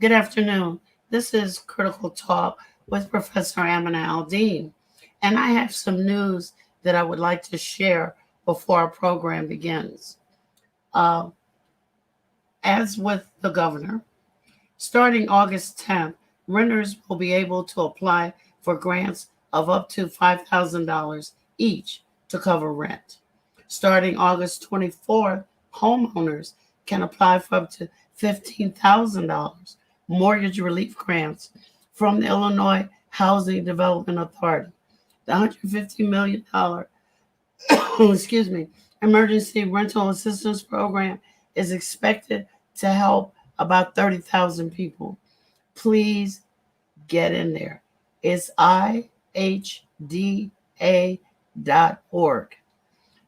Good afternoon. This is Critical Talk with Professor Al-Deen, and I have some news that I would like to share before our program begins. Uh, as with the governor, starting August 10th, renters will be able to apply for grants of up to $5,000 each to cover rent. Starting August 24th, homeowners can apply for up to $15,000 mortgage relief grants from the Illinois Housing Development Authority. The $150 million excuse me, emergency rental assistance program is expected to help about 30,000 people. Please get in there. It's ihda.org.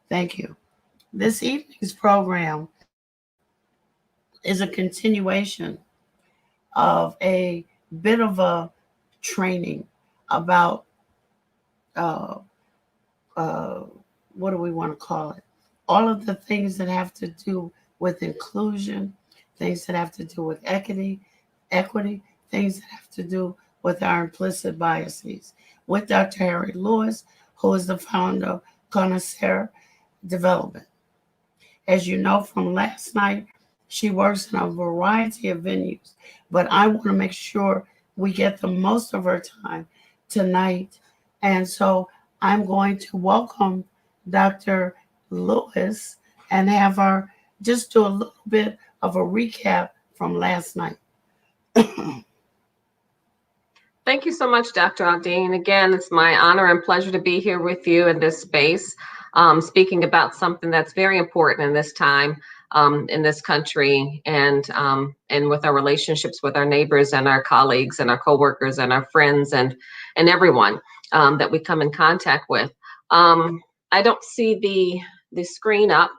Thank you. This evening's program is a continuation of a bit of a training about uh, uh, what do we want to call it? All of the things that have to do with inclusion, things that have to do with equity, things that have to do with our implicit biases. With Dr. Harry Lewis, who is the founder of Connoisseur Development. As you know from last night, she works in a variety of venues, but I want to make sure we get the most of her time tonight. And so I'm going to welcome Dr. Lewis and have her just do a little bit of a recap from last night. Thank you so much, Dr. Al-Deen. Again, it's my honor and pleasure to be here with you in this space, speaking about something that's very important in this time, in this country, and with our relationships with our neighbors and our colleagues and our coworkers and our friends and everyone that we come in contact with. I don't see the screen up.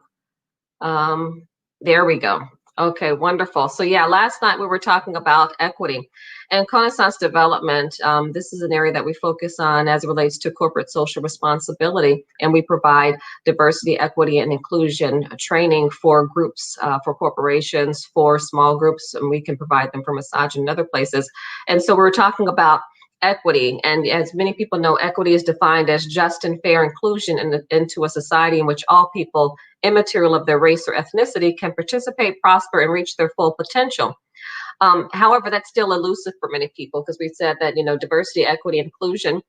There we go. Okay, wonderful. So yeah, last night we were talking about equity and Renaissance development. This is an area that we focus on as it relates to corporate social responsibility, and we provide diversity, equity, and inclusion training for groups, for corporations, for small groups, and we can provide them for massage and other places. And so we're talking about equity, and as many people know, equity is defined as just and fair inclusion into a society in which all people, immaterial of their race or ethnicity, can participate, prosper, and reach their full potential. However, that's still elusive for many people because we said that, diversity, equity, inclusion,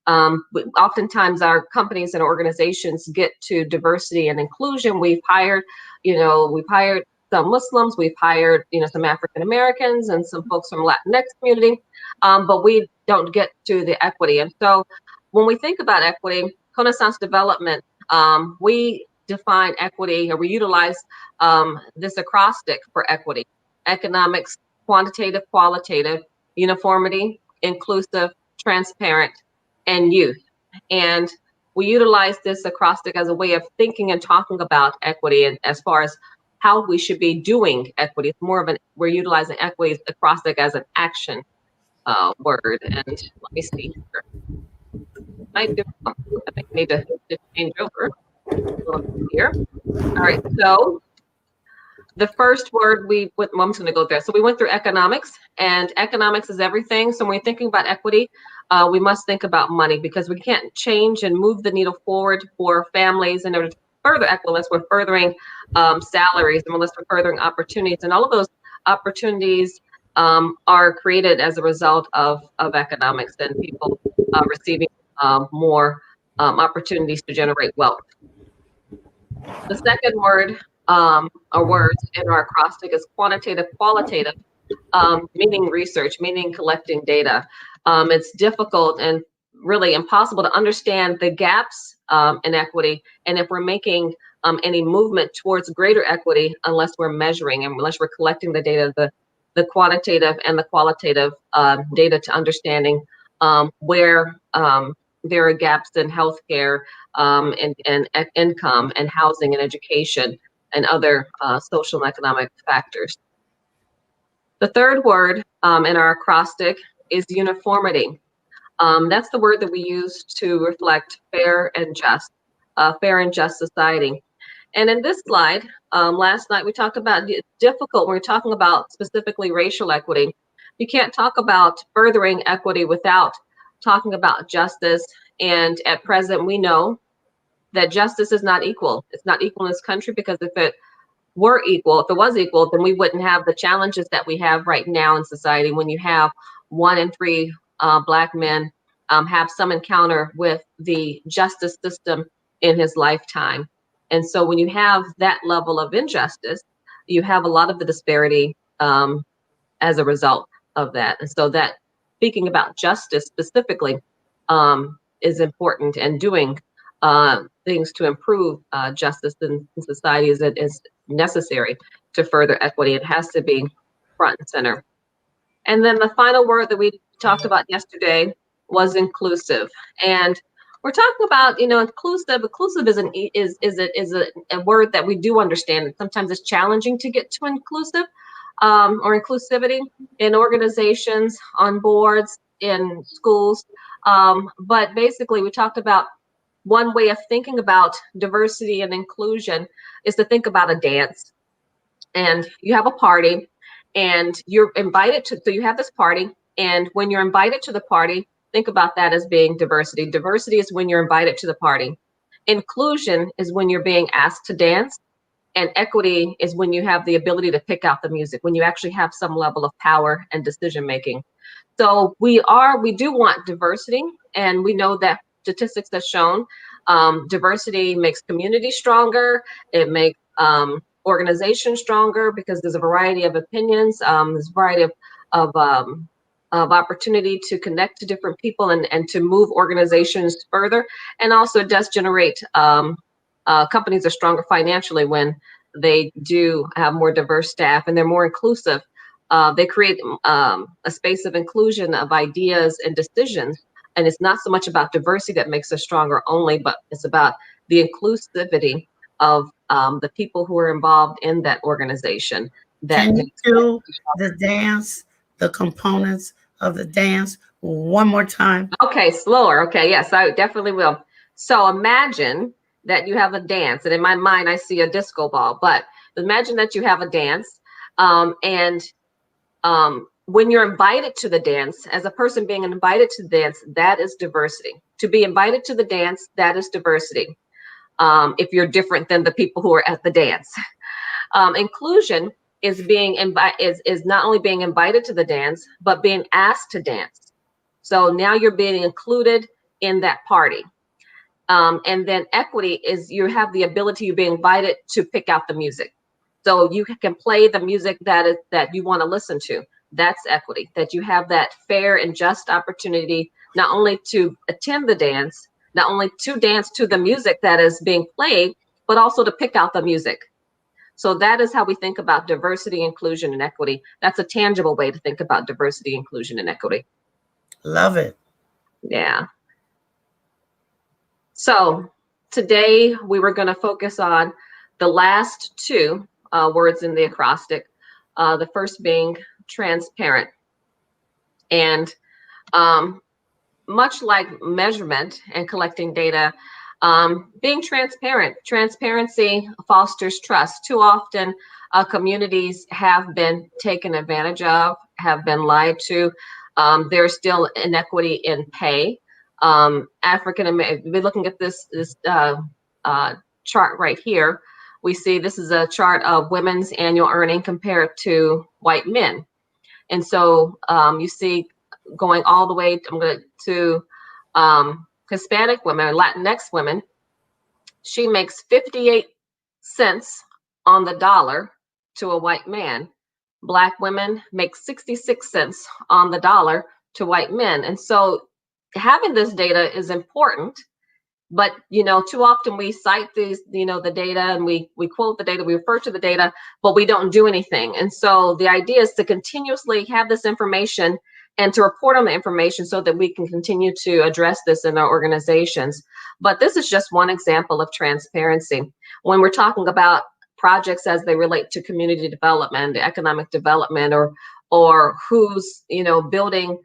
oftentimes our companies and organizations get to diversity and inclusion. We've hired some Muslims, we've hired, some African Americans and some folks from Latinx community, but we don't get to the equity. And so when we think about equity, Renaissance development, we define equity, or we utilize this acrostic for equity: economics, quantitative, qualitative, uniformity, inclusive, transparent, and youth. And we utilize this acrostic as a way of thinking and talking about equity, and as far as how we should be doing equity. It's more of we're utilizing equity acrostic as an action word. And let me see here. I think I need to change over a little bit here. All right, so the first word I'm just going to go there. So we went through economics, and economics is everything. So when we're thinking about equity, we must think about money, because we can't change and move the needle forward for families in order to further equity unless we're furthering salaries, and unless we're furthering opportunities. And all of those opportunities are created as a result of economics and people receiving more opportunities to generate wealth. The second word or words in our acrostic is quantitative, qualitative, meaning research, meaning collecting data. It's difficult and really impossible to understand the gaps in equity, and if we're making any movement towards greater equity, unless we're measuring and unless we're collecting the data, the quantitative and the qualitative data, to understanding where there are gaps in healthcare, and income and housing and education and other social and economic factors. The third word in our acrostic is uniformity. That's the word that we use to reflect fair and just society. And in this slide, last night we talked about it's difficult when we're talking about specifically racial equity, You can't talk about furthering equity without talking about justice. And at present, we know that justice is not equal. It's not equal in this country, because if it were equal, if it was equal, then we wouldn't have the challenges that we have right now in society, when you have 1 in 3 Black men have some encounter with the justice system in his lifetime. And so when you have that level of injustice, you have a lot of the disparity as a result of that. And so that, speaking about justice specifically, is important, and doing things to improve justice in society is necessary to further equity. It has to be front and center. And then the final word that we talked about yesterday was inclusive. And we're talking about, inclusive. Inclusive is a word that we do understand. Sometimes it's challenging to get to inclusive, or inclusivity in organizations, on boards, in schools. But basically, we talked about one way of thinking about diversity and inclusion is to think about a dance. And you have a party, and you're invited to, so you have this party, and when you're invited to the party, think about that as being diversity. Diversity is when you're invited to the party. Inclusion is when you're being asked to dance. And equity is when you have the ability to pick out the music, when you actually have some level of power and decision making. So we do want diversity, and we know that statistics have shown diversity makes community stronger. It makes organizations stronger, because there's a variety of opinions, there's a variety of opportunity to connect to different people, and to move organizations further. And also it does generate companies are stronger financially when they do have more diverse staff, and they're more inclusive. They create a space of inclusion of ideas and decisions. And it's not so much about diversity that makes us stronger only, but it's about the inclusivity of the people who are involved in that organization. That Can you do the dance, the components of the dance one more time? Okay, slower. Okay, yes, I definitely will. So imagine that you have a dance, and in my mind, I see a disco ball. But imagine that you have a dance, and when you're invited to the dance, as a person being invited to the dance, that is diversity. To be invited to the dance, that is diversity. If you're different than the people who are at the dance. Inclusion is is not only being invited to the dance, but being asked to dance. So now you're being included in that party. And then equity is you have the ability, you're being invited to pick out the music. So you can play the music that you want to listen to. That's equity, that you have that fair and just opportunity, not only to attend the dance, not only to dance to the music that is being played, but also to pick out the music. So that is how we think about diversity, inclusion, and equity. That's a tangible way to think about diversity, inclusion, and equity. Love it. Yeah. So today we were going to focus on the last two words in the acrostic. The first being transparent. And much like measurement and collecting data, being transparent. Transparency fosters trust. Too often, communities have been taken advantage of, have been lied to. There's still inequity in pay. African American. We're looking at this chart right here. We see this is a chart of women's annual earning compared to white men, and so you see going all the way to Hispanic women or Latinx women. She makes 58 cents on the dollar to a white man. Black women make 66 cents on the dollar to white men. And so having this data is important, but too often we cite these, the data, and we quote the data, we refer to the data, but we don't do anything. And so the idea is to continuously have this information and to report on the information so that we can continue to address this in our organizations. But this is just one example of transparency. When we're talking about projects as they relate to community development, economic development, or who's building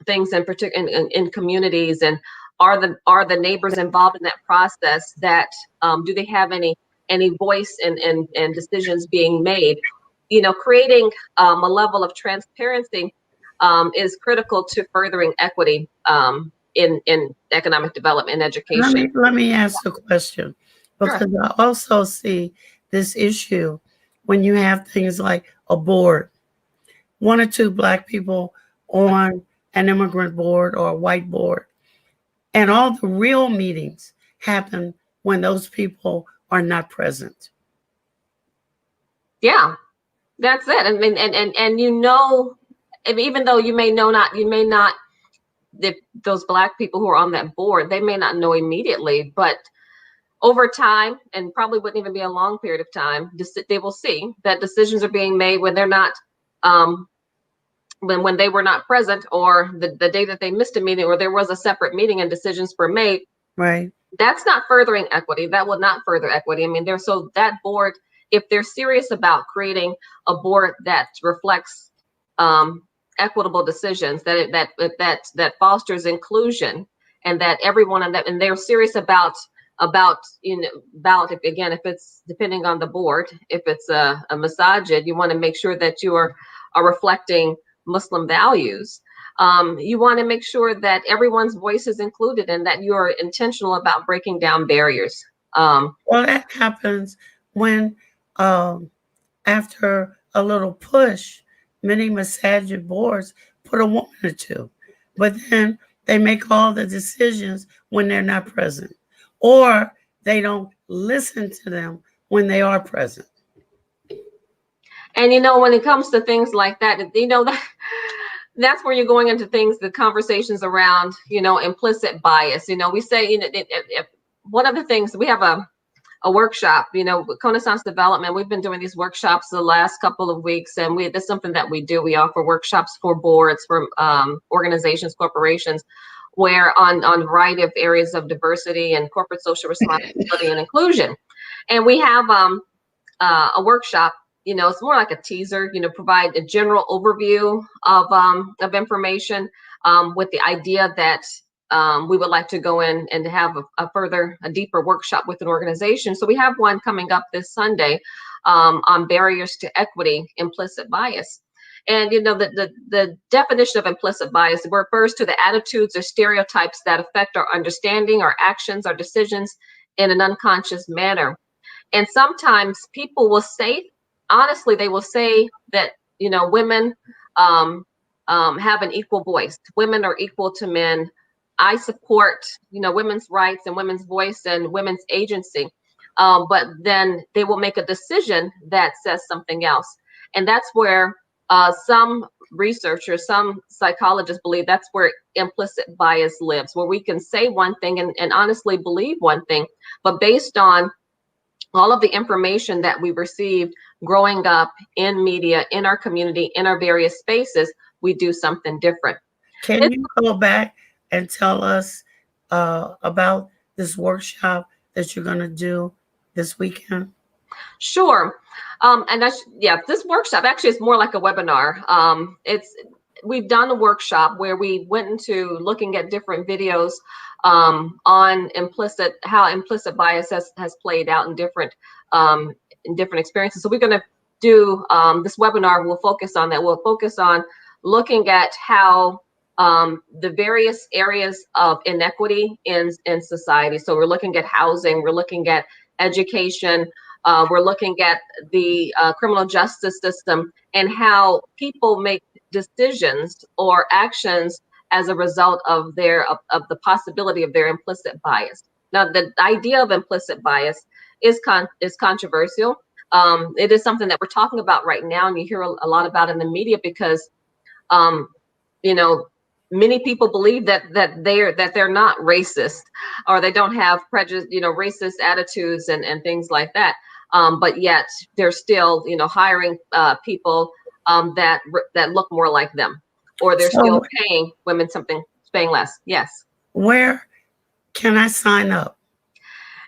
things in communities, and are the neighbors involved in that process, that do they have any voice in decisions being made? creating a level of transparency is critical to furthering equity in economic development and education. Let me ask a question, Sure. because I also see this issue when you have things like a board, one or two black people on an immigrant board or a white board, and all the real meetings happen when those people are not present. Yeah, that's it. I mean, and I mean, even though you may not, those black people who are on that board, they may not know immediately, but over time, and probably wouldn't even be a long period of time, they will see that decisions are being made when they're not, um, when they were not present, or the day that they missed a meeting, or there was a separate meeting and decisions were made. Right. That's not furthering equity. That will not further equity. I mean, so that board, if they're serious about creating a board that reflects um, equitable decisions, that fosters inclusion, and that everyone and they're serious about if it's depending on the board, if it's a masajid, you want to make sure that you are reflecting Muslim values. You want to make sure that everyone's voice is included and that you are intentional about breaking down barriers. Well, that happens when, um, after a little push, many masajid boards put a woman or two, but then they make all the decisions when they're not present, or they don't listen to them when they are present. And when it comes to things like that, that's where you're going into things, the conversations around, implicit bias. We say, one of the things we have a workshop, with Connaissance Development, we've been doing these workshops the last couple of weeks, and that's something that we do. We offer workshops for boards, for organizations, corporations, where on a variety of areas of diversity and corporate social responsibility and inclusion. And we have a workshop. It's more like a teaser. Provide a general overview of information, with the idea that we would like to go in and have a deeper workshop with an organization. So we have one coming up this Sunday on barriers to equity, implicit bias. And the definition of implicit bias refers to the attitudes or stereotypes that affect our understanding, our actions, our decisions in an unconscious manner. And sometimes people will say, honestly, they will say that women have an equal voice. Women are equal to men. I support women's rights and women's voice and women's agency. But then they will make a decision that says something else. And that's where some researchers, some psychologists believe that's where implicit bias lives, where we can say one thing and honestly believe one thing, but based on all of the information that we received growing up in media, in our community, in our various spaces, we do something different. Can you go back and tell us about this workshop that you're going to do this weekend? Sure. And this workshop actually is more like a webinar. We've done a workshop where we went into looking at different videos on how implicit bias has played out in different experiences. So we're going to do this webinar. We'll focus on that. We'll focus on looking at how the various areas of inequity in society. So we're looking at housing, we're looking at education, we're looking at the criminal justice system, and how people make decisions or actions as a result of the possibility of their implicit bias. Now, the idea of implicit bias is controversial. It is something that we're talking about right now, and you hear a lot about in the media because many people believe that they're not racist, or they don't have prejudice, racist attitudes and things like that. But yet they're still, hiring people that look more like them, or they're still paying women paying less. Yes. Where can I sign up?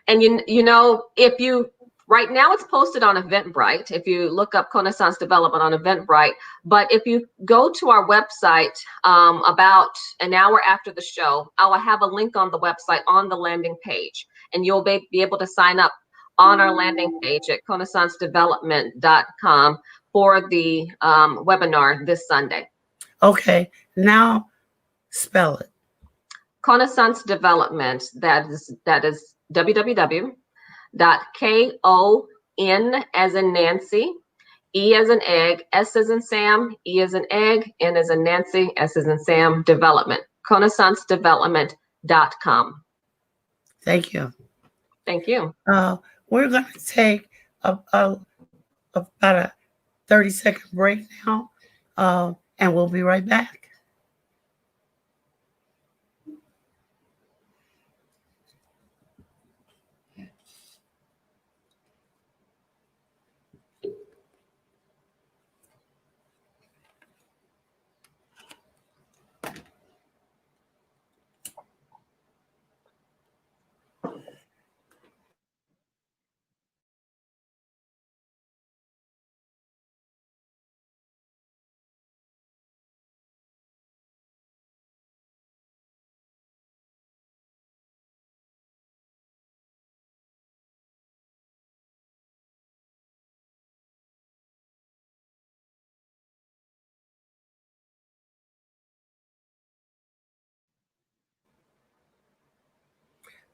And if you right now it's posted on Eventbrite. If you look up Connaissance Development on Eventbrite, but if you go to our website about an hour after the show, I will have a link on the website on the landing page, and you'll be able to sign up on our landing page at connaissancedevelopment.com for the webinar this Sunday. Okay, now spell it. Connaissance Development, that is www.KON as in Nancy, E as in egg, S as in Sam, E as in egg, N as in Nancy, S as in Sam, development. ConnaissanceDevelopment.com. Thank you. Thank you. We're going to take about a 30-second break now, and we'll be right back.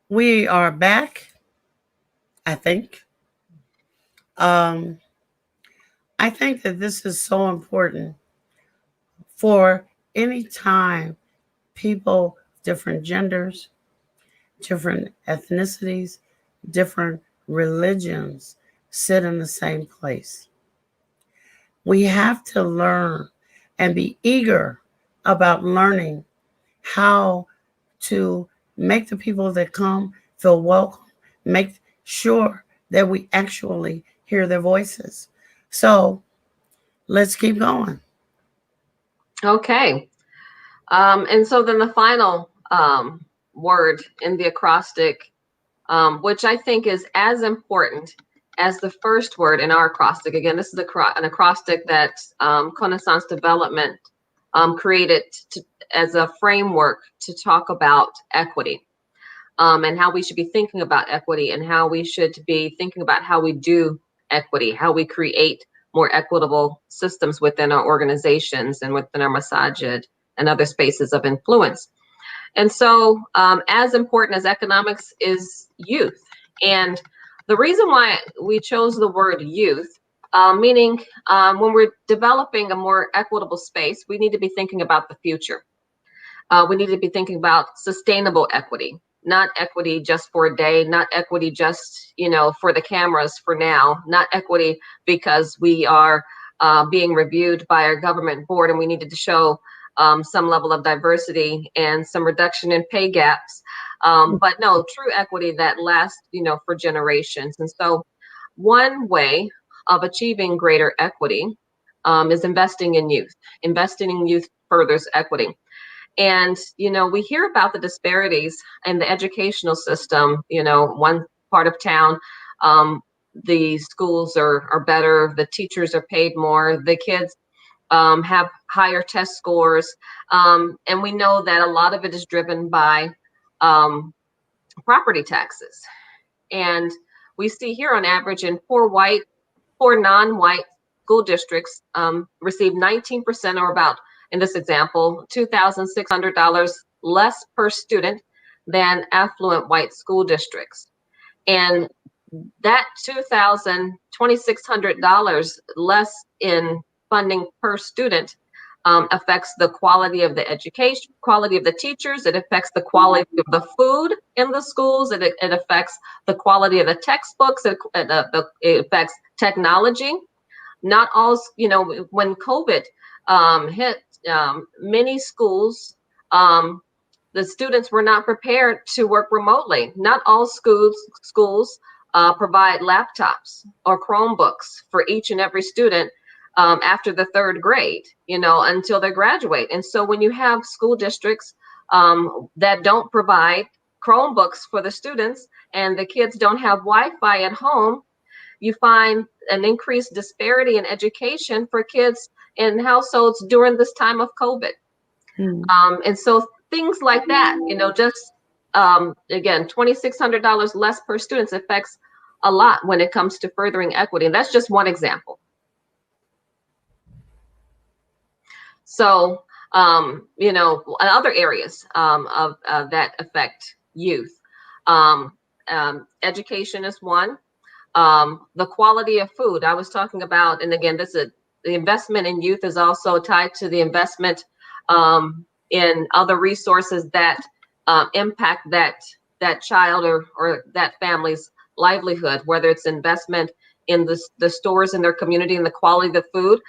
We are back, I think. Um, I think that this is so important for any time people, different genders, different ethnicities, different religions sit in the same place. We have to learn and be eager about learning how to make the people that come feel welcome, make sure that we actually hear their voices. So let's keep going. Okay. And so then the final word in the acrostic, which I think is as important as the first word in our acrostic. Again, this is an acrostic that Connaissance Development created as a framework to talk about equity, and how we should be thinking about equity, and how we should be thinking about how we do equity, how we create more equitable systems within our organizations and within our masajid and other spaces of influence. And so, as important as economics is youth. And the reason why we chose the word youth, meaning when we're developing a more equitable space, we need to be thinking about the future. We need to be thinking about sustainable equity, not equity just for a day, not equity just, for the cameras for now, not equity because we are being reviewed by our government board and we needed to show some level of diversity and some reduction in pay gaps. But no, true equity that lasts, for generations. And so one way of achieving greater equity is investing in youth. Investing in youth furthers equity. And, we hear about the disparities in the educational system. One part of town, the schools are better, the teachers are paid more, the kids have higher test scores. And we know that a lot of it is driven by property taxes. And we see here on average in poor non-white school districts receive 19%, or about, in this example, $2,600 less per student than affluent white school districts. And that $2,600 less in funding per student affects the quality of the education, quality of the teachers. It affects the quality of the food in the schools. It affects the quality of the textbooks. It affects technology. Not all, when COVID hit, many schools, the students were not prepared to work remotely. Not all schools provide laptops or Chromebooks for each and every student after the third grade, until they graduate. And so when you have school districts that don't provide Chromebooks for the students and the kids don't have Wi-Fi at home, you find an increased disparity in education for kids in households during this time of COVID. And so things like that, just again, $2,600 less per student affects a lot when it comes to furthering equity. And that's just one example. So, you know, other areas of that affect youth. Um, Education is one. The quality of food I was talking about, and again, this is the investment in youth is also tied to the investment in other resources that impact that child or that family's livelihood, whether it's investment in the stores in their community and the quality of the food,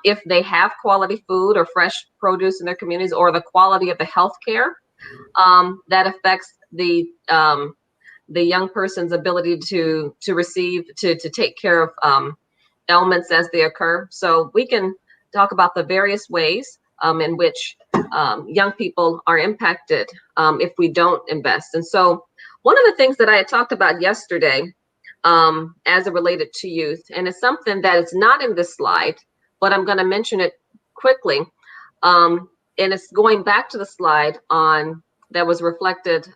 if they have quality food or fresh produce in their communities, or the quality of the health care that affects the young person's ability to receive to take care of ailments as they occur. So we can talk about the various ways in which young people are impacted if we don't invest. And so one of the things that I had talked about yesterday as it related to youth, and it's something that is not in this slide, but I'm going to mention it quickly. And it's going back to the slide on that was reflected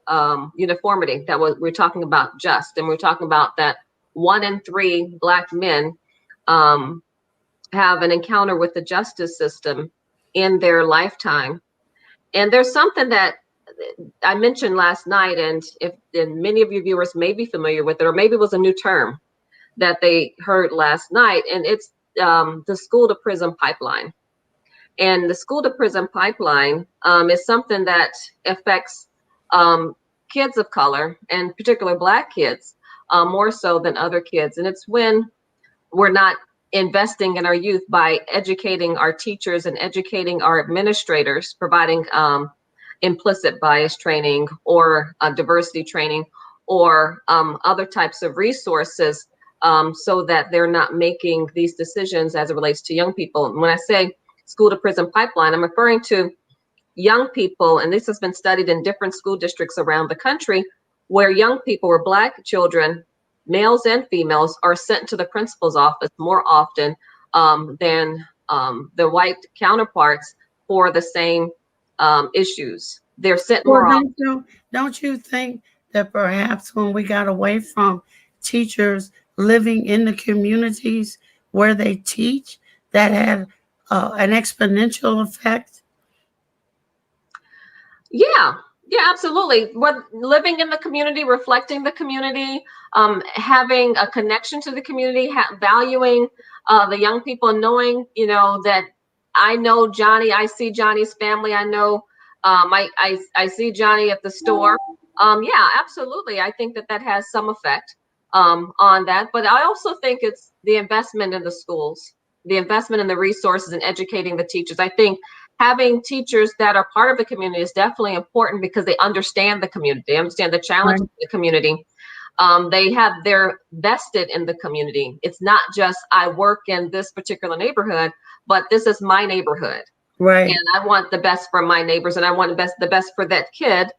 uniformity that was we're talking about just, and we're talking about that 1 in 3 Black men have an encounter with the justice system in their lifetime. And there's something that I mentioned last night, and many of your viewers may be familiar with it, or maybe it was a new term that they heard last night, and it's the school to prison pipeline. And the school to prison pipeline is something that affects kids of color, and particular Black kids, more so than other kids. And it's when we're not investing in our youth by educating our teachers and educating our administrators, providing implicit bias training or diversity training or other types of resources so that they're not making these decisions as it relates to young people. And when I say school to prison pipeline, I'm referring to young people, and this has been studied in different school districts around the country, where young people or Black children, males and females, are sent to the principal's office more often than the white counterparts for the same issues. They're sent more often. Don't you think that perhaps when we got away from teachers living in the communities where they teach, that had an exponential effect? Yeah, absolutely. What living in the community, reflecting the community, having a connection to the community, valuing the young people, knowing, you know, that I know Johnny, I see Johnny's family, I know I see Johnny at the store. Yeah, absolutely. I think that has some effect on that. But I also think it's the investment in the schools, the investment in the resources and educating the teachers. I think having teachers that are part of the community is definitely important because they understand the community, they understand the challenges of the community. They're vested in the community. It's not just I work in this particular neighborhood, but this is my neighborhood. Right. And I want the best for my neighbors, and I want the best for that kid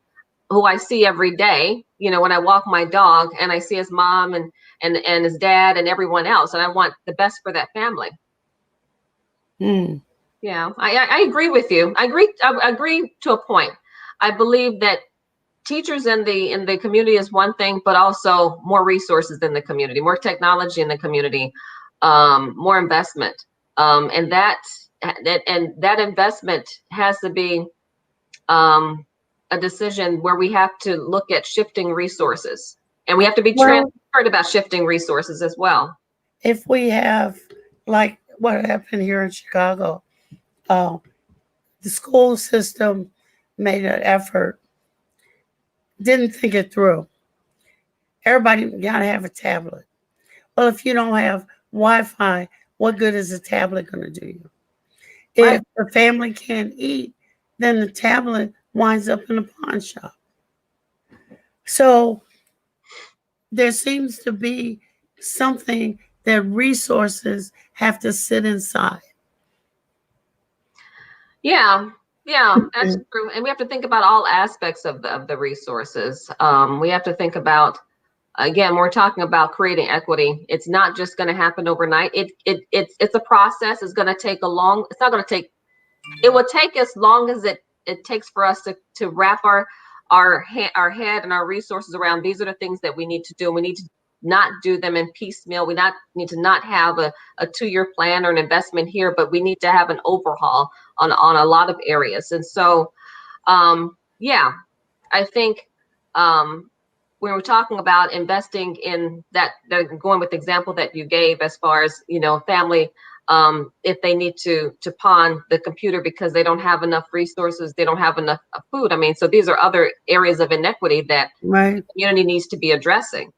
who I see every day. You know, when I walk my dog and I see his mom and his dad and everyone else, and I want the best for that family. Yeah, I agree with you. I agree to a point. I believe that teachers in the community is one thing, but also more resources in the community, more technology in the community, more investment, and that investment has to be a decision where we have to look at shifting resources, and we have to be transparent about shifting resources as well. If we have, like what happened here in Chicago, the school system made an effort, didn't think it through. Everybody got to have a tablet. Well, if you don't have Wi-Fi, what good is a tablet going to do you? Right. If the family can't eat, then the tablet winds up in a pawn shop. So there seems to be something that resources have to sit inside. Yeah, that's true. And we have to think about all aspects of the resources. We have to think about, again, we're talking about creating equity. It's not just going to happen overnight. It's a process. It's going to take it's not going to take, it will take as long as it takes for us to wrap our head and our resources around. These are the things that we need to do. We need to not do them in piecemeal. We not need to not have a 2-year plan or an investment here, but we need to have an overhaul on a lot of areas. And so, yeah, I think when we're talking about investing in that, going with the example that you gave as far as, family, if they need to pawn the computer because they don't have enough resources, they don't have enough food. I mean, so these are other areas of inequity that the community needs to be addressing.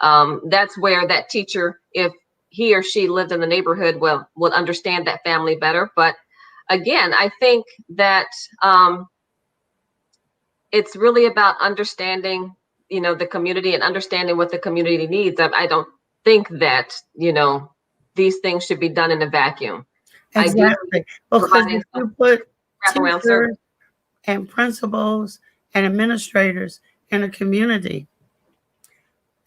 That's where that teacher, if he or she lived in the neighborhood, will understand that family better. But again, I think that it's really about understanding, the community and understanding what the community needs. I don't think that, these things should be done in a vacuum. Exactly. Because if you put wraparound teachers service and principals and administrators in a community,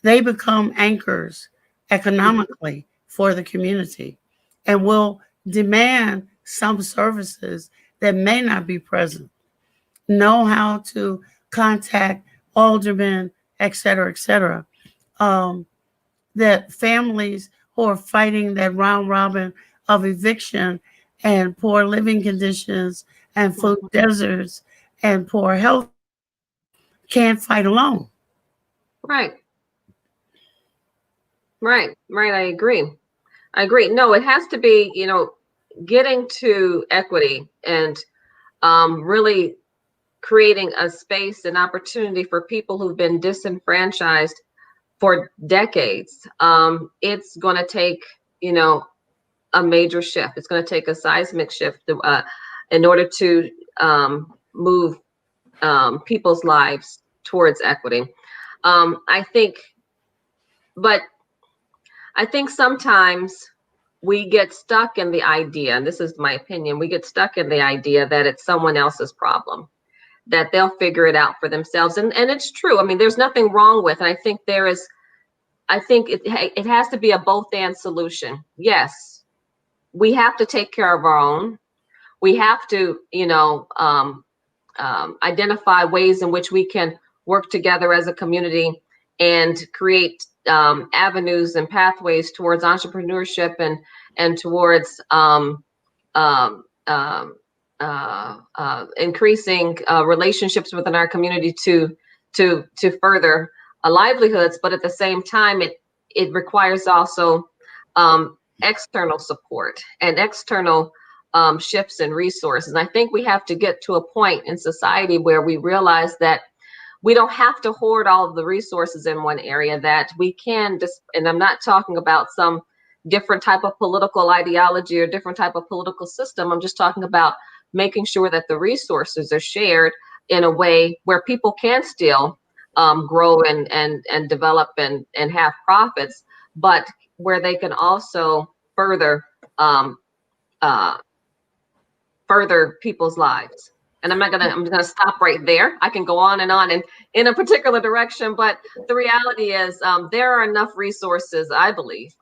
they become anchors economically for the community and will demand some services that may not be present, know how to contact aldermen, et cetera, et cetera. That families who are fighting that round robin of eviction and poor living conditions and food deserts and poor health can't fight alone. Right. I agree. No, it has to be, getting to equity and really creating a space and opportunity for people who've been disenfranchised for decades. It's going to take, a major shift. It's going to take a seismic shift in order to move people's lives towards equity. I think sometimes we get stuck in the idea, and this is my opinion, we get stuck in the idea that it's someone else's problem, that they'll figure it out for themselves. And it's true. I mean, there's nothing wrong with it. I think it has to be a both and solution. Yes, we have to take care of our own. We have to, identify ways in which we can work together as a community and create avenues and pathways towards entrepreneurship and towards increasing relationships within our community to further livelihoods. But at the same time, it requires also external support and external shifts in resources. And I think we have to get to a point in society where we realize that we don't have to hoard all of the resources in one area, that we can just, and I'm not talking about some different type of political ideology or different type of political system. I'm just talking about making sure that the resources are shared in a way where people can still grow and develop and have profits, but where they can also further people's lives. And I'm gonna stop right there. I can go on and in a particular direction, but the reality is there are enough resources, I believe,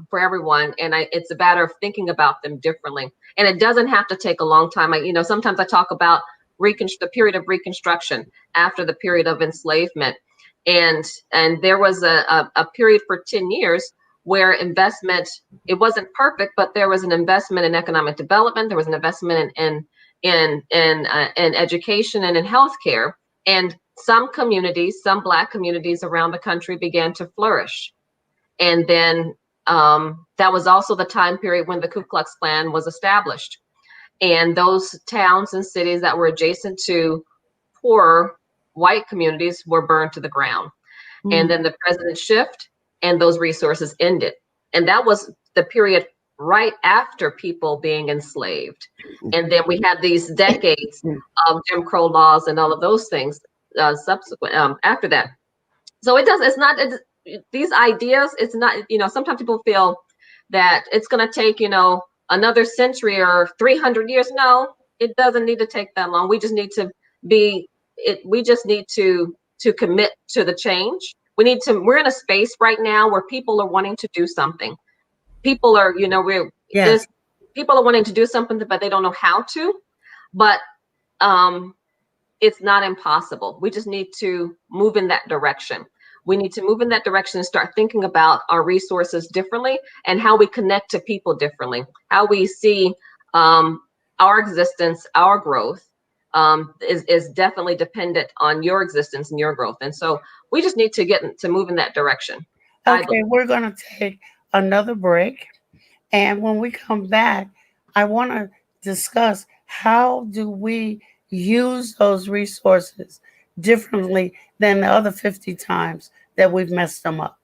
for everyone, and it's a matter of thinking about them differently. And it doesn't have to take a long time. Sometimes I talk about the period of Reconstruction after the period of enslavement, and there was a period for 10 years where investment, it wasn't perfect, but there was an investment in economic development. There was an investment in education and in healthcare. And some communities, some Black communities around the country began to flourish. And then that was also the time period when the Ku Klux Klan was established. And those towns and cities that were adjacent to poorer white communities were burned to the ground. And then the president shift and those resources ended. And that was the period right after people being enslaved. And then we had these decades of Jim Crow laws and all of those things subsequent after that. So these ideas, it's not, sometimes people feel that it's going to take, another century or 300 years. No, it doesn't need to take that long. We just need to to commit to the change. We're in a space right now where people are wanting to do something. People are, people are wanting to do something, but they don't know how to. But it's not impossible. We just need to move in that direction. We need to move in that direction and start thinking about our resources differently and how we connect to people differently, how we see our existence, our growth is definitely dependent on your existence and your growth. And so we just need to get to move in that direction. Okay, we're going to take another break. And when we come back, I want to discuss how do we use those resources differently than the other 50 times that we've messed them up.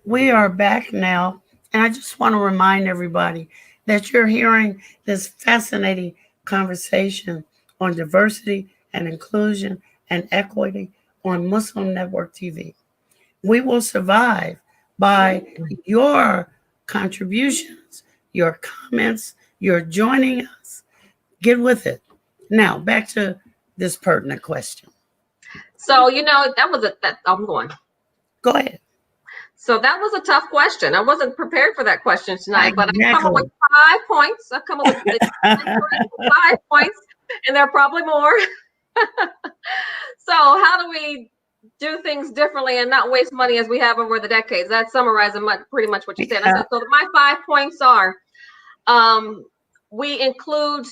We are back now, and I just want to remind everybody that you're hearing this fascinating conversation on diversity and inclusion and equity on Muslim Network TV. We will survive by your contributions, your comments, your joining us. Get with it. Now, back to this pertinent question. So, I'm going. Go ahead. So that was a tough question. I wasn't prepared for that question tonight, but I come up with Exactly. 5 points. I come up with 5 points, and there are probably more. So how do we do things differently and not waste money as we have over the decades? That's summarizing pretty much what you said. I said, so my 5 points are, we include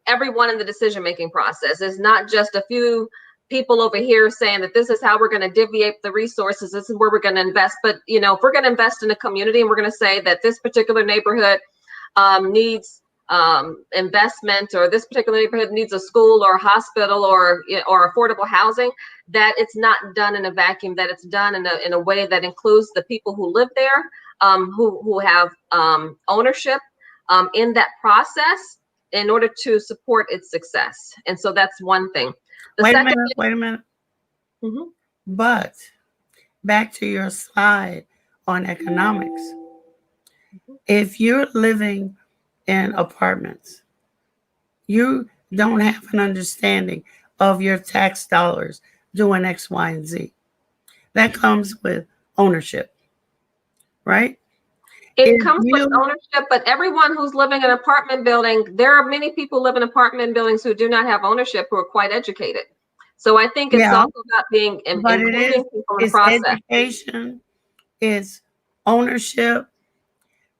everyone in the decision-making process. It's not just a few people over here saying that this is how we're going to divvy the resources, this is where we're going to invest. But if we're going to invest in a community and we're going to say that this particular neighborhood needs investment, or this particular neighborhood needs a school or a hospital or affordable housing, that it's not done in a vacuum, that it's done in a way that includes the people who live there, who have ownership in that process in order to support its success. And so that's one thing. Wait a minute. Mm-hmm. But back to your slide on economics. If you're living in apartments, you don't have an understanding of your tax dollars doing X, Y, and Z. That comes with ownership, right? It comes with ownership, but everyone who's living in an apartment building, there are many people who live in apartment buildings who do not have ownership, who are quite educated. So I think it's also about being including people in the process. Education, it's ownership,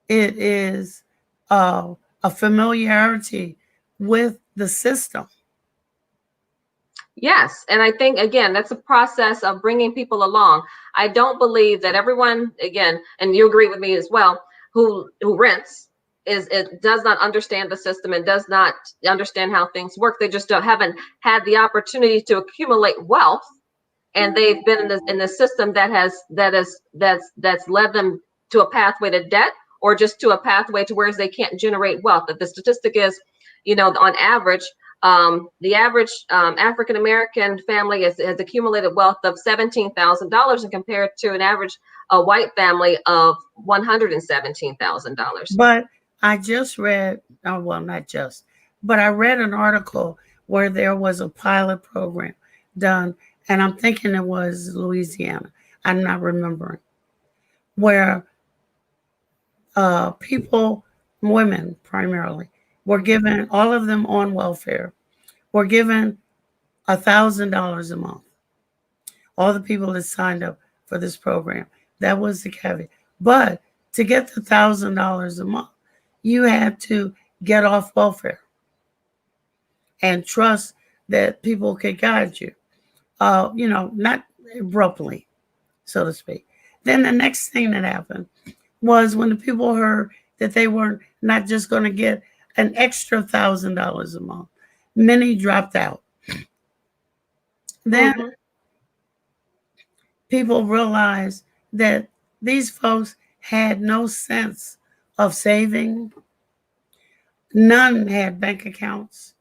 it is a familiarity with the system. Yes, and I think, again, that's a process of bringing people along. I don't believe that everyone, again, and you agree with me as well, who rents does not understand the system and does not understand how things work. They just haven't had the opportunity to accumulate wealth, and they've been in the system that's led them to a pathway to debt, or just to a pathway to where they can't generate wealth. That the statistic is, on average, the average African American family has accumulated wealth of $17,000, and compared to an average white family of $117,000. But I just read, well, not just, but I read an article where there was a pilot program done, and I'm thinking it was Louisiana. I'm not remembering, where people, women primarily, were given, all of them on welfare, were given $1,000 a month. All the people that signed up for this program, that was the caveat. But to get the $1,000 a month, you had to get off welfare and trust that people could guide you, not abruptly, so to speak. Then the next thing that happened was when the people heard that they were not just going to get an extra $1,000 a month, many dropped out. Then Mm-hmm. people realized that these folks had no sense of saving. None had bank accounts.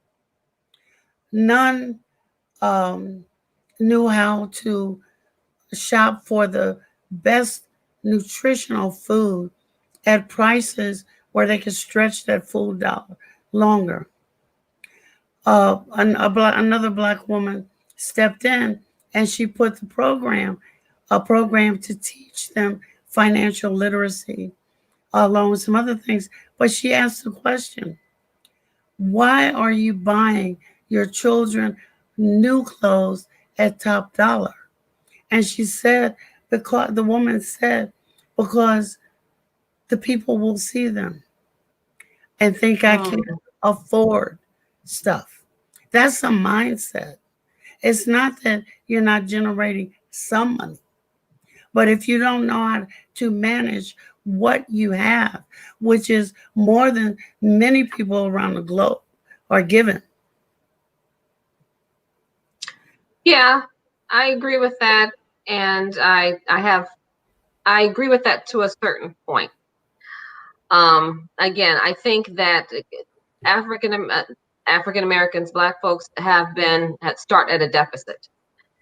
None um, knew how to shop for the best nutritional food at prices where they could stretch that food dollar longer. Another black woman stepped in and she put a program to teach them financial literacy, along with some other things. But she asked the question, why are you buying your children new clothes at top dollar? And she said, because the woman said, because the people will see them and think I can Mm. afford stuff. That's a mindset. It's not that you're not generating some money, but if you don't know how to manage what you have, which is more than many people around the globe are given. Yeah, I agree with that, and I agree with that to a certain point. Again, I think that African African Americans, Black folks start at a deficit.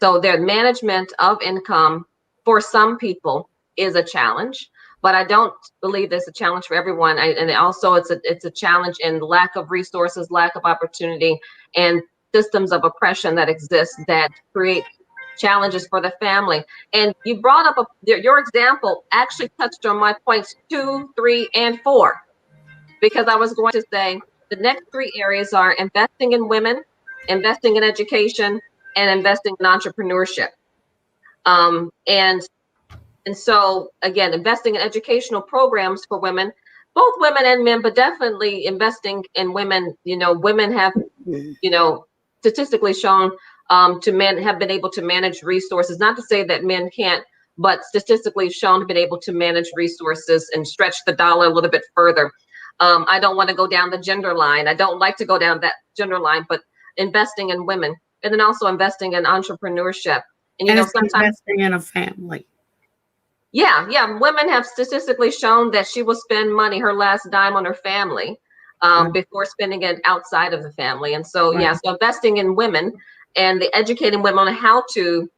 So their management of income for some people is a challenge, but I don't believe there's a challenge for everyone. And also it's a challenge in lack of resources, lack of opportunity, and systems of oppression that exist that create challenges for the family. And you brought up your example actually touched on my points 2, 3, and 4, because I was going to say the next three areas are investing in women, investing in education, and investing in entrepreneurship. Um, and and so again, investing in educational programs for women, both women and men, but definitely investing in women. Women have you know statistically shown to men have been able to manage resources. Not to say that men can't, but statistically shown to be able to manage resources and stretch the dollar a little bit further. I don't want to go down the gender line. I don't like to go down that gender line, but investing in women, and then also investing in entrepreneurship. And And it's sometimes, investing in a family. yeah, women have statistically shown that she will spend money, her last dime, on her family Right. before spending it outside of the family. And so, Right. yeah, so investing in women and the educating women on how to,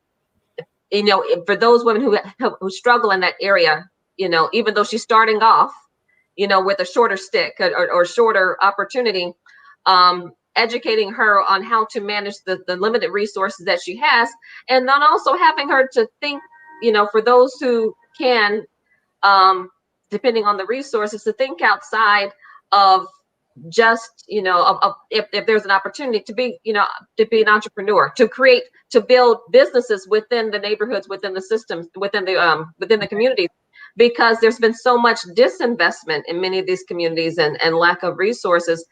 for those women who struggle in that area, even though she's starting off, with a shorter stick or shorter opportunity, educating her on how to manage the limited resources that she has, and then also having her to think, for those who can, depending on the resources, to think outside of just if there's an opportunity to be an entrepreneur, to build businesses within the neighborhoods, within the systems, within the communities, because there's been so much disinvestment in many of these communities, and lack of resources.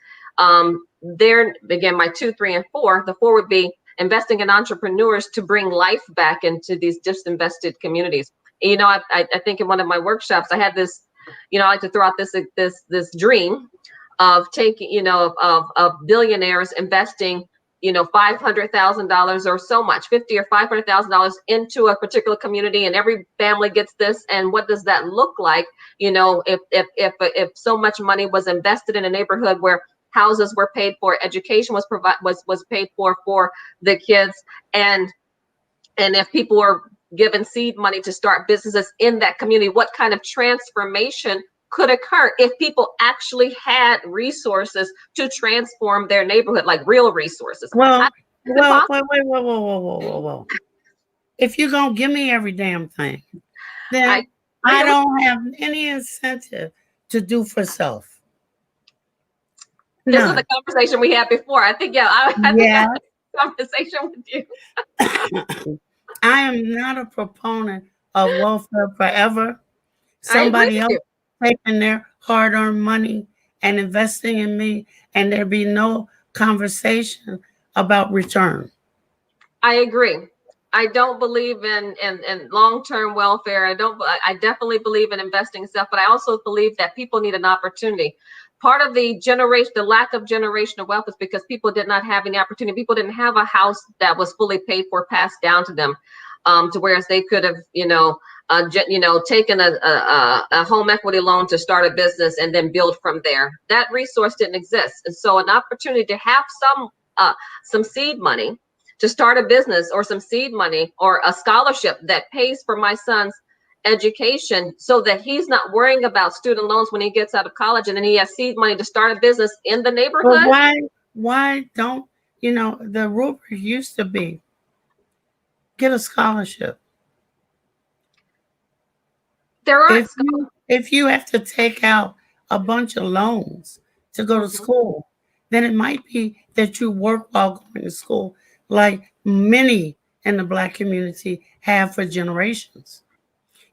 There again, my 2, 3, and 4. The 4 would be investing in entrepreneurs to bring life back into these disinvested communities. I think in one of my workshops I had this, I like to throw out this dream of taking, of billionaires investing, $500,000 or so much, 50 or $500,000 into a particular community, and every family gets this. And what does that look like? If so much money was invested in a neighborhood where houses were paid for, education was paid for the kids, and if people were given seed money to start businesses in that community, what kind of transformation could occur if people actually had resources to transform their neighborhood, like real resources? Well, Is it possible? wait, whoa. If you're gonna give me every damn thing, I then agree I with don't have any incentive to do for self. This is the None. conversation we had before. I think, yeah, I think I Yeah. had a conversation with you. I am not a proponent of welfare forever. I agree Somebody with else you. taking their hard-earned money and investing in me, and there be no conversation about return. I agree. I don't believe in long-term welfare. I definitely believe in investing stuff, but I also believe that people need an opportunity. Part of the lack of generational wealth is because people did not have any opportunity. People didn't have a house that was fully paid for, passed down to them, to whereas they could have, taken a home equity loan to start a business and then build from there. That resource didn't exist, and so an opportunity to have some seed money to start a business, or some seed money, or a scholarship that pays for my son's education, so that he's not worrying about student loans when he gets out of college, and then he has seed money to start a business in the But neighborhood. why don't, the rubric used to be get a scholarship. There aren't If you have to take out a bunch of loans to go to school, then it might be that you work while going to school, like many in the Black community have for generations.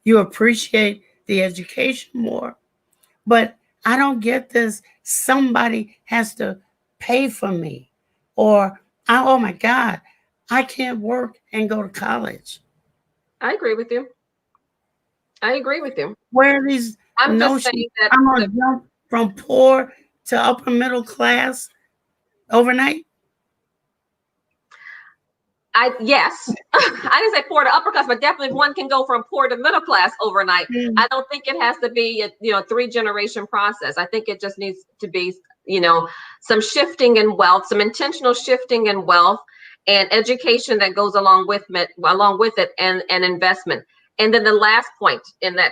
You appreciate the education more. But I don't get this. Somebody has to pay for me. Or, oh my God, I can't work and go to college. I agree with you. I agree with you. Where are these I'm just notions? saying that I'm going to jump from poor to upper middle class overnight. Yes, I didn't say poor to upper class, but definitely one can go from poor to middle class overnight. I don't think it has to be a 3-generation process. I think it just needs to be some shifting in wealth, some intentional shifting in wealth, and education that goes along with it, and investment. And then the last point in that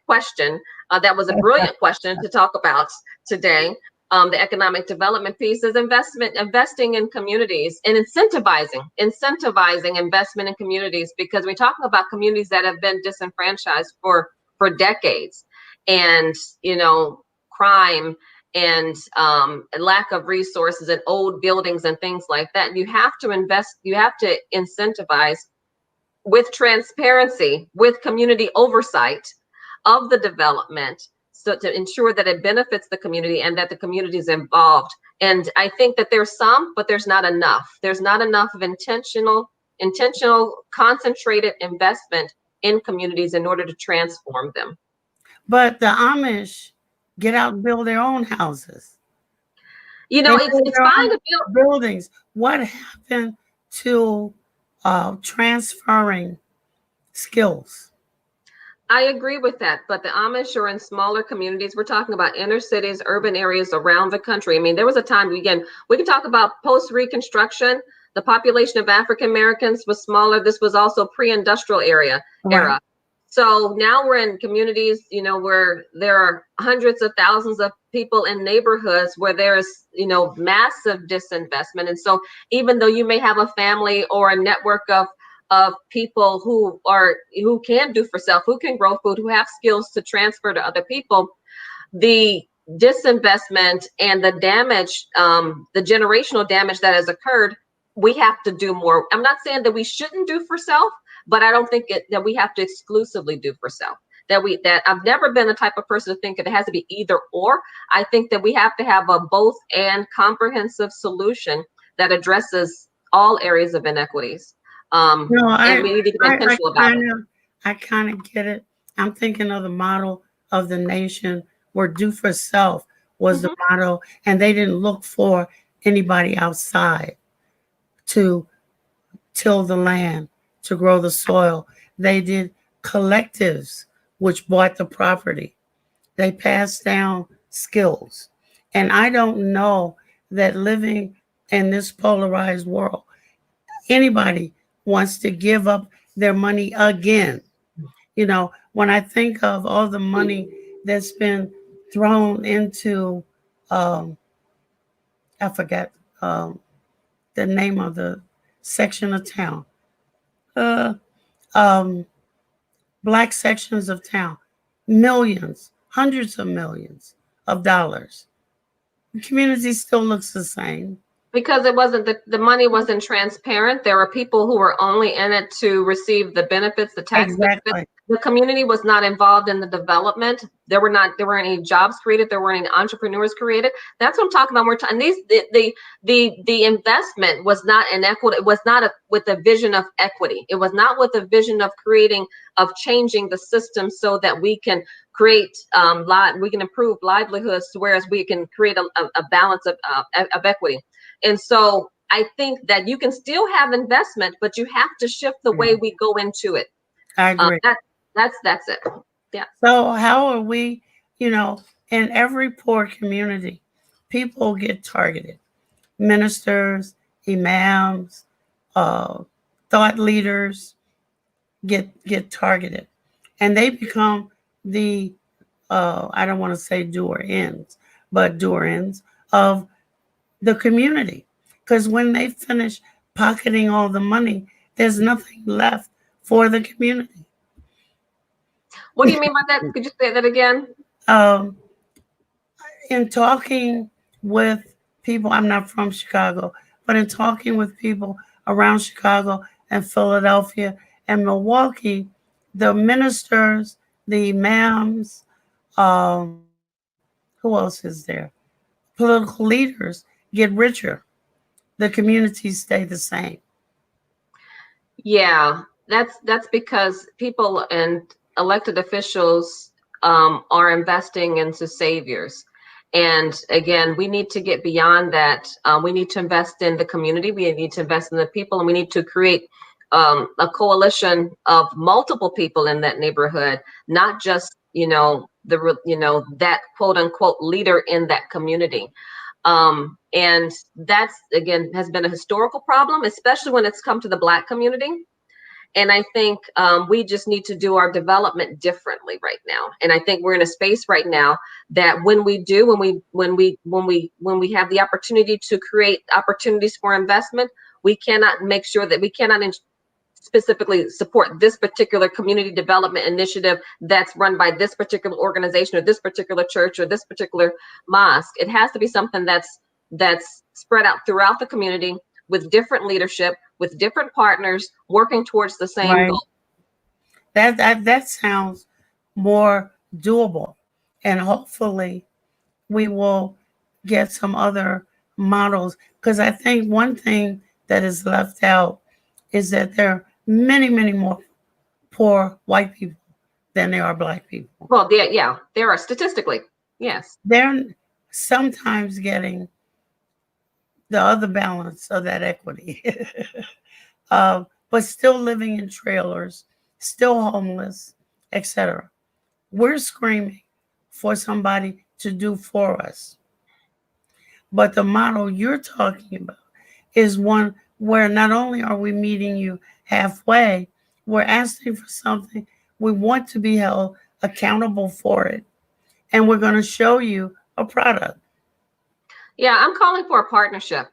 question, that was a brilliant question to talk about today. The economic development piece is investing in communities, and incentivizing investment in communities, because we're talking about communities that have been disenfranchised for decades, and crime, and lack of resources, and old buildings and things like that. You have to incentivize with transparency, with community oversight of the development, so to ensure that it benefits the community and that the community is involved. And I think that there's some, but there's not enough. There's not enough of intentional, concentrated investment in communities in order to transform them. But the Amish get out and build their own houses. It's fine to build buildings. What happened to transferring skills? I agree with that, but the Amish are in smaller communities. We're talking about inner cities, urban areas around the country. I mean, there was a time, again, we can talk about post-Reconstruction. The population of African Americans was smaller. This was also pre-industrial era. So now we're in communities, where there are hundreds of thousands of people in neighborhoods where there is, massive disinvestment. And so even though you may have a family or a network of people who can do for self, who can grow food, who have skills to transfer to other people, the disinvestment and the damage, the generational damage that has occurred, we have to do more. I'm not saying that we shouldn't do for self, but I don't think that we have to exclusively do for self. That I've never been the type of person to think it has to be either or. I think that we have to have a both and comprehensive solution that addresses all areas of inequities. And we need to be intentional about it. I kind of get it. I'm thinking of the model of the nation where do for self was the motto, and they didn't look for anybody outside to till the land, to grow the soil. They did collectives, which bought the property. They passed down skills. And I don't know that living in this polarized world, anybody wants to give up their money again. When I think of all the money that's been thrown into, I forget the name of the section of town, Black sections of town, millions, hundreds of millions of dollars. The community still looks the same. Because it wasn't the money wasn't transparent. There were people who were only in it to receive the benefits, the tax benefits. the community was not involved in the development. There weren't any jobs created. There weren't any entrepreneurs created. That's what I'm talking about. We're talking these the investment was not an equity. It was not with a vision of equity. It was not with a vision of changing the system so that we can create we can improve livelihoods, whereas we can create a balance of equity. And so I think that you can still have investment, but you have to shift the way we go into it. I agree. That's it. Yeah. So how are we, in every poor community, people get targeted. Ministers, imams, uh, thought leaders get targeted, and they become the I don't want to say doer ends, but doer ends of the community. Because when they finish pocketing all the money, there's nothing left for the community. What do you mean by that? Could you say that again? Um, in talking with people, I'm not from Chicago, but in talking with people around Chicago and Philadelphia and Milwaukee, the ministers, the imams, who else is there? Political leaders get richer. The communities stay the same. Yeah, that's because people and elected officials are investing into saviors. And again, we need to get beyond that. We need to invest in the community. We need to invest in the people, and we need to create a coalition of multiple people in that neighborhood, not just that quote unquote leader in that community. And that's, again, has been a historical problem, especially when it's come to the Black community. And I think we just need to do our development differently right now. And I think we're in a space right now that when we have the opportunity to create opportunities for investment, we cannot make sure that we cannot specifically support this particular community development initiative that's run by this particular organization or this particular church or this particular mosque. It has to be something that's spread out throughout the community with different leadership, with different partners working towards the same Right. goal. That sounds more doable, and hopefully we will get some other models. Because I think one thing that is left out is that there are many, many more poor white people than there are Black people. Well, there are statistically, yes. They're sometimes getting the other balance of that equity, but still living in trailers, still homeless, etc. We're screaming for somebody to do for us. But the model you're talking about is one where not only are we meeting you halfway, we're asking for something. We want to be held accountable for it. And we're going to show you a product. Yeah, I'm calling for a partnership.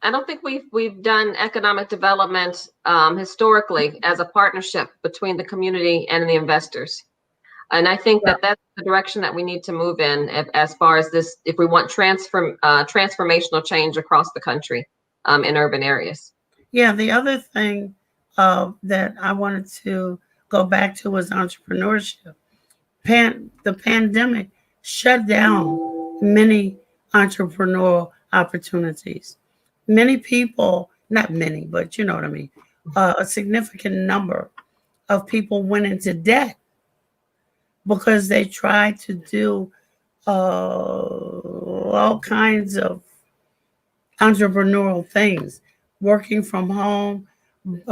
I don't think we've done economic development historically as a partnership between the community and the investors. And I think that that's the direction that we need to move in as far as this, if we want transformational change across the country in urban areas. Yeah, the other thing that I wanted to go back to was entrepreneurship. The pandemic shut down many entrepreneurial opportunities. Many people, not many, but you know what I mean, a significant number of people went into debt because they tried to do all kinds of entrepreneurial things, working from home,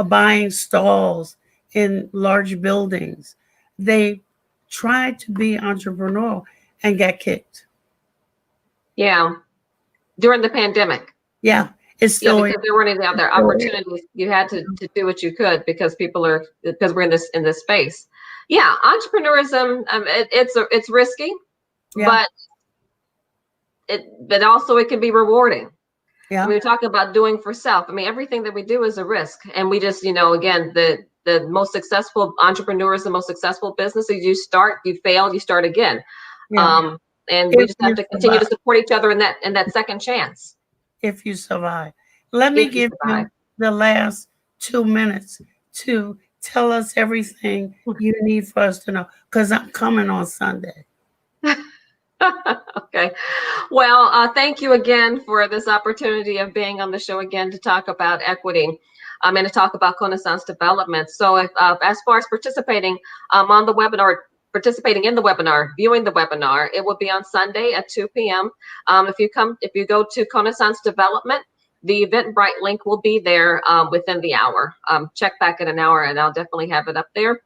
buying stalls in large buildings. They tried to be entrepreneurial and got kicked. Yeah, during the pandemic. Yeah, it's Yeah, still because there weren't any other opportunities. You had to do what you could because because we're in this space. Yeah, entrepreneurism, it's risky, yeah, but also it can be rewarding. yeah, We were talking about doing for self. I mean, everything that we do is a risk, and we just, again, the most successful entrepreneurs, the most successful businesses, you start, you fail, you start again, yeah. and we If just have you to continue to survive, support each other in that second chance. if you survive. Let me If you give survive. you the last 2 minutes to tell us everything you need for us to know, because I'm coming on Sunday. Okay. Well, thank you again for this opportunity of being on the show again to talk about equity. And to talk about Connaissance development. So, as far as participating on the webinar, participating in the webinar, viewing the webinar, it will be on Sunday at 2 p.m. If you go to Connaissance development, the Eventbrite link will be there within the hour. Check back in an hour, and I'll definitely have it up there.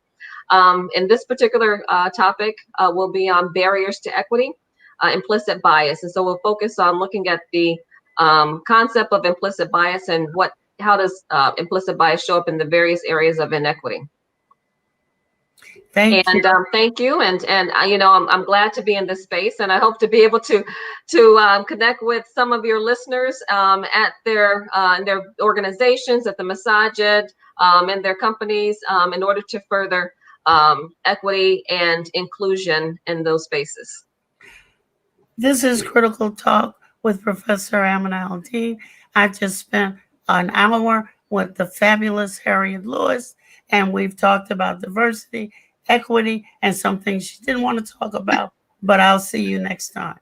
And this particular topic will be on barriers to equity, implicit bias. And so we'll focus on looking at the concept of implicit bias and how does implicit bias show up in the various areas of inequity. Thank you. Thank you. And you know, I'm glad to be in this space, and I hope to be able to connect with some of your listeners at their in their organizations, at the Masajid, in their companies, in order to further equity and inclusion in those spaces. This is Critical Talk with Professor Al-Deen. I just spent an hour with the fabulous Harriet Lewis, and we've talked about diversity, equity, and some things she didn't want to talk about, but I'll see you next time.